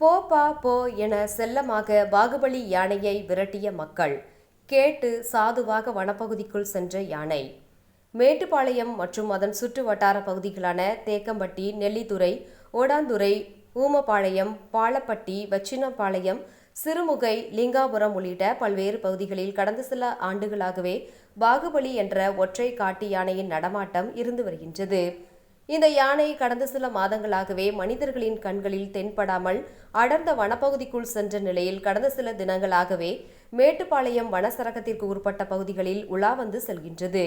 போப்பா போ என செல்லமாக பாகுபலி யானையை விரட்டிய மக்கள். கேட்டு சாதுவாக வனப்பகுதிக்குள் சென்ற யானை. மேட்டுப்பாளையம் மற்றும் அதன் சுற்று வட்டார பகுதிகளான தேக்கம்பட்டி, நெல்லித்துறை, ஓடாந்துறை, ஊமபாளையம், பாலப்பட்டி, வச்சினப்பாளையம், சிறுமுகை, லிங்காபுரம் உள்ளிட்ட பல்வேறு பகுதிகளில் கடந்த சில ஆண்டுகளாகவே பாகுபலி என்ற ஒற்றை காட்டு யானையின் நடமாட்டம் இருந்து வருகின்றது. இந்த யானை கடந்த சில மாதங்களாகவே மனிதர்களின் கண்களில் தென்படாமல் அடர்ந்த வனப்பகுதிக்குள் சென்ற நிலையில் கடந்த சில தினங்களாகவே மேட்டுப்பாளையம் வனச்சரகத்திற்கு உட்பட்ட பகுதிகளில் உலா வந்து செல்கின்றது.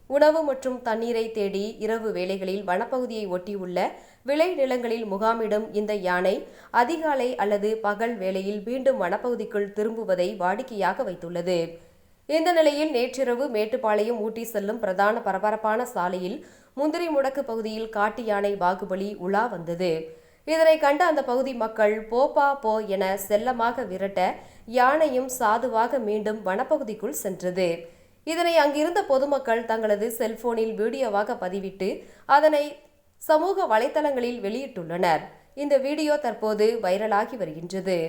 உணவு மற்றும் தண்ணீரை தேடி இரவு வேளைகளில் வனப்பகுதியை ஒட்டியுள்ள விளை நிலங்களில் முகாமிடும் இந்த யானை அதிகாலை அல்லது பகல் வேளையில் மீண்டும் வனப்பகுதிக்குள் திரும்புவதை வாடிக்கையாக வைத்துள்ளது. இந்த நிலையில் நேற்றிரவு மேட்டுப்பாளையம் ஊட்டி செல்லும் பிரதான பரபரப்பான சாலையில் முந்திரி முடக்கு பகுதியில் காட்டு யானை பாகுபலி உலா வந்தது. இதனை கண்ட அந்த பகுதி மக்கள் போப்பா போ என செல்லமாக விரட்ட யானையும் சாதுவாக மீண்டும் வனப்பகுதிக்குள் சென்றது. இதனை அங்கிருந்த பொதுமக்கள் தங்களது செல்போனில் வீடியோவாக பதிவிட்டு அதனை சமூக வலைதளங்களில் வெளியிட்டுள்ளனர். இந்த வீடியோ தற்போது வைரலாகி வருகின்றது.